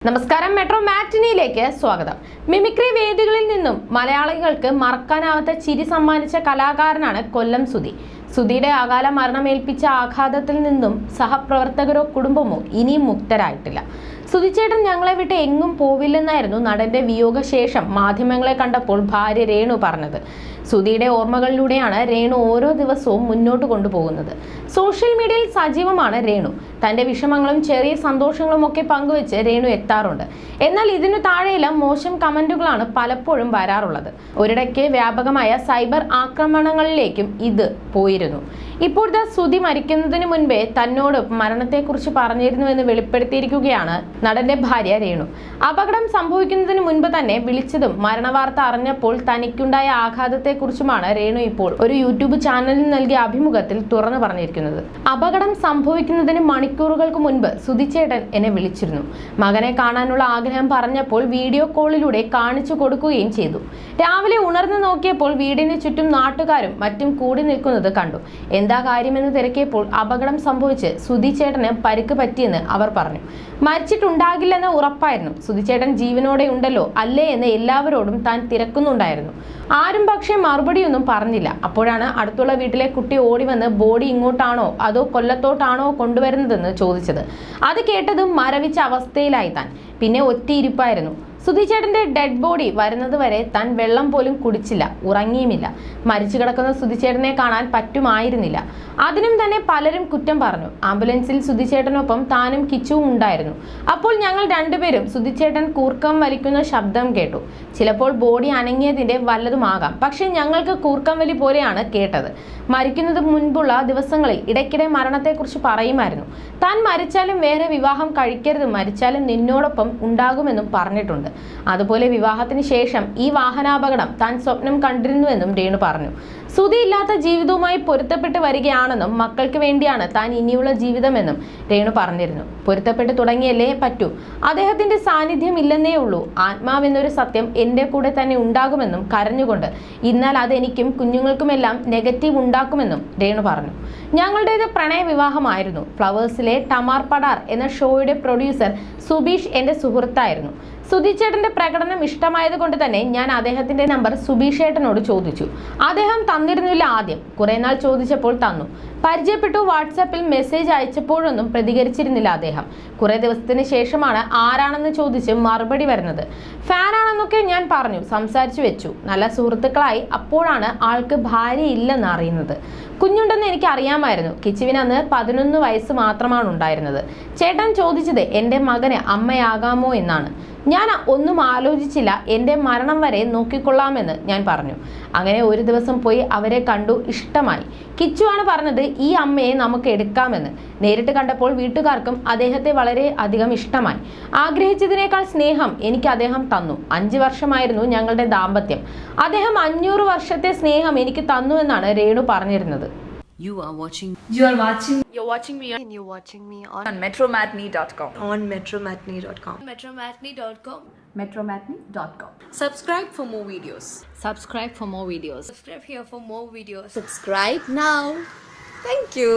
നമസ്കാരം, മെട്രോ മാറ്റിനിയിലേക്ക് സ്വാഗതം. മിമിക്രി വേദികളിൽ നിന്നും മലയാളികൾക്ക് മറക്കാനാവാത്ത ചിരി സമ്മാനിച്ച കലാകാരനാണ് കൊല്ലം സുധി. സുധിയുടെ അകാല മരണമേൽപ്പിച്ച ആഘാതത്തിൽ നിന്നും സഹപ്രവർത്തകരോ കുടുംബമോ ഇനിയും മുക്തരായിട്ടില്ല. സുധിച്ചേട്ടൻ ഞങ്ങളെ വിട്ട് എങ്ങും പോവില്ലെന്നായിരുന്നു നടന്റെ വിയോഗശേഷം മാധ്യമങ്ങളെ കണ്ടപ്പോൾ ഭാര്യ രേണു പറഞ്ഞത്. സുധിയുടെ ഓർമ്മകളിലൂടെയാണ് രേണു ഓരോ ദിവസവും മുന്നോട്ട് കൊണ്ടുപോകുന്നത്. സോഷ്യൽ മീഡിയയിൽ സജീവമാണ് രേണു. തന്റെ വിഷമങ്ങളും ചെറിയ സന്തോഷങ്ങളും ഒക്കെ പങ്കുവെച്ച് രേണു എത്താറുണ്ട്. എന്നാൽ ഇതിനു താഴെയെല്ലാം മോശം കമന്റുകളാണ് പലപ്പോഴും വരാറുള്ളത്. ഒരിടയ്ക്ക് വ്യാപകമായ സൈബർ ആക്രമണങ്ങളിലേക്കും ഇത് പോയിരുന്നു. ഇപ്പോഴത്തെ സുധി മരിക്കുന്നതിന് മുൻപേ തന്നോട് മരണത്തെക്കുറിച്ച് പറഞ്ഞിരുന്നുവെന്ന് വെളിപ്പെടുത്തിയിരിക്കുകയാണ് നടന്റെ ഭാര്യ രേണു. അപകടം സംഭവിക്കുന്നതിന് മുൻപ് തന്നെ വിളിച്ചതും മരണവാർത്ത അറിഞ്ഞപ്പോൾ തനിക്കുണ്ടായ ആഘാതത്തെക്കുറിച്ചുമാണ് രേണു ഇപ്പോൾ ഒരു യൂട്യൂബ് ചാനലിൽ നൽകിയ അഭിമുഖത്തിൽ തുറന്നു പറഞ്ഞിരിക്കുന്നത്. അപകടം സംഭവിക്കുന്നതിന് മണിക്കൂറുകൾക്ക് മുൻപ് സുധിച്ചേട്ടൻ എന്നെ വിളിച്ചിരുന്നു. മകനെ കാണാനുള്ള ആഗ്രഹം പറഞ്ഞപ്പോൾ വീഡിയോ കോളിലൂടെ കാണിച്ചു കൊടുക്കുകയും ചെയ്തു. രാവിലെ ഉണർന്നു നോക്കിയപ്പോൾ വീടിന് ചുറ്റും നാട്ടുകാരും മറ്റും കൂടി നിൽക്കുന്നത് കണ്ടു. എന്താ കാര്യമെന്ന് തിരക്കിയപ്പോൾ അപകടം സംഭവിച്ച് സുധിച്ചേട്ടന് പരിക്ക് പറ്റിയെന്ന് അവർ പറഞ്ഞു. മരിച്ചിട്ടുണ്ടാകില്ലെന്ന് ഉറപ്പായിരുന്നു. സുധിച്ചേട്ടൻ ജീവനോടെ ഉണ്ടല്ലോ അല്ലേ എന്ന് എല്ലാവരോടും താൻ തിരക്കുന്നുണ്ടായിരുന്നു. ആരും പക്ഷേ മറുപടിയൊന്നും പറഞ്ഞില്ല. അപ്പോഴാണ് അടുത്തുള്ള വീട്ടിലെ കുട്ടി ഓടി വന്ന് ബോഡി ഇങ്ങോട്ടാണോ അതോ കൊല്ലത്തോട്ടാണോ കൊണ്ടുവരുന്നതെന്ന് ചോദിച്ചത്. അത് കേട്ടതും മരവിച്ച അവസ്ഥയിലായി താൻ. പിന്നെ ഒറ്റയിരിപ്പായിരുന്നു. സുധിച്ചേട്ടന്റെ ഡെഡ് ബോഡി വരുന്നത് വരെ താൻ വെള്ളം പോലും കുടിച്ചില്ല, ഉറങ്ങിയുമില്ല. മരിച്ചു കിടക്കുന്ന സുധിച്ചേട്ടനെ കാണാൻ പറ്റുമായിരുന്നില്ല. അതിനും തന്നെ പലരും കുറ്റം പറഞ്ഞു. ആംബുലൻസിൽ സുധിച്ചേട്ടനൊപ്പം താനും കിച്ചുവും ഉണ്ടായിരുന്നു. അപ്പോൾ ഞങ്ങൾ രണ്ടുപേരും സുധിച്ചേട്ടൻ കൂർക്കം വലിക്കുന്ന ശബ്ദം കേട്ടു. ചിലപ്പോൾ ബോഡി അനങ്ങിയതിന്റെ വല്ലതുമാകാം, പക്ഷെ ഞങ്ങൾക്ക് കൂർക്കം വലി പോലെയാണ് കേട്ടത്. മരിക്കുന്നത് മുൻപുള്ള ദിവസങ്ങളിൽ ഇടയ്ക്കിടെ മരണത്തെക്കുറിച്ച് പറയുമായിരുന്നു. താൻ മരിച്ചാലും വേറെ വിവാഹം കഴിക്കരുത്, മരിച്ചാലും നിന്നോടൊപ്പം ഉണ്ടാകുമെന്നും പറഞ്ഞിട്ടുണ്ട്. അതുപോലെ വിവാഹത്തിന് ശേഷം ഈ വാഹനാപകടം താൻ സ്വപ്നം കണ്ടിരുന്നുവെന്നും രേണു പറഞ്ഞു. സുധി ഇല്ലാത്ത ജീവിതവുമായി പൊരുത്തപ്പെട്ട് വരികയാണെന്നും മക്കൾക്ക് വേണ്ടിയാണ് താൻ ഇനിയുള്ള ജീവിതമെന്നും രേണു പറഞ്ഞിരുന്നു. പൊരുത്തപ്പെട്ട് തുടങ്ങിയല്ലേ പറ്റൂ. അദ്ദേഹത്തിന്റെ സാന്നിധ്യം ഇല്ലെന്നേ ഉള്ളൂ. ആത്മാവെന്നൊരു സത്യം എന്റെ കൂടെ തന്നെ ഉണ്ടാകുമെന്നും കരഞ്ഞുകൊണ്ട് എന്നാൽ അതെനിക്കും കുഞ്ഞുങ്ങൾക്കുമെല്ലാം നെഗറ്റീവ് ഉണ്ടാക്കുമെന്നും രേണു പറഞ്ഞു. ഞങ്ങളുടേത് പ്രണയ വിവാഹമായിരുന്നു. ഫ്ലവേഴ്സിലെ ടമാർ പടാർ എന്ന ഷോയുടെ പ്രൊഡ്യൂസർ സുബീഷ് എന്റെ സുഹൃത്തായിരുന്നു. സുധിച്ചേട്ടന്റെ പ്രകടനം ഇഷ്ടമായത് കൊണ്ട് തന്നെ ഞാൻ അദ്ദേഹത്തിന്റെ നമ്പർ സുബീഷേട്ടനോട് ചോദിച്ചു. അദ്ദേഹം തന്നിരുന്നില്ല ആദ്യം. കുറെ നാൾ ചോദിച്ചപ്പോൾ തന്നു. പരിചയപ്പെട്ടു. വാട്സാപ്പിൽ മെസ്സേജ് അയച്ചപ്പോഴൊന്നും പ്രതികരിച്ചിരുന്നില്ല അദ്ദേഹം. കുറെ ദിവസത്തിന് ശേഷമാണ് ആരാണെന്ന് ചോദിച്ച് മറുപടി വരുന്നത്. ഫാനാണെന്നൊക്കെ ഞാൻ പറഞ്ഞു, സംസാരിച്ചു വെച്ചു. നല്ല സുഹൃത്തുക്കളായി. അപ്പോഴാണ് ആൾക്ക് ഭാര്യ ഇല്ലെന്ന് അറിയുന്നത്. കുഞ്ഞുണ്ടെന്ന് എനിക്ക് അറിയാമായിരുന്നു. കിച്ചുവിന് അന്ന് 11 വയസ്സ് മാത്രമാണ് ഉണ്ടായിരുന്നത്. ചേട്ടൻ ചോദിച്ചത് എൻ്റെ മകന് അമ്മയാകാമോ എന്നാണ്. ഞാൻ ഒന്നും ആലോചിച്ചില്ല. എൻ്റെ മരണം വരെ നോക്കിക്കൊള്ളാമെന്ന് ഞാൻ പറഞ്ഞു. അങ്ങനെ ഒരു ദിവസം പോയി അവരെ കണ്ടു. ഇഷ്ടമായി. കിച്ചുവാണ് പറഞ്ഞത് ഈ അമ്മയെ നമുക്ക് എടുക്കാമെന്ന്. നേരിട്ട് കണ്ടപ്പോൾ വീട്ടുകാർക്കും അദ്ദേഹത്തെ വളരെ അധികം ഇഷ്ടമായി. ആഗ്രഹിച്ചതിനേക്കാൾ സ്നേഹം എനിക്ക് അദ്ദേഹം തന്നു. 5 വർഷമായിരുന്നു ഞങ്ങളുടെ ദാമ്പത്യം. അദ്ദേഹം 500 വർഷത്തെ സ്നേഹം എനിക്ക് തന്നു എന്നാണ് രേണു പറഞ്ഞിരുന്നത്. You're watching me and you're watching me on metromatney.com. on metromatney.com. Metromatney.com. metromatney.com. Subscribe for more videos. Subscribe for more videos. Subscribe here for more videos. Subscribe now. Thank you.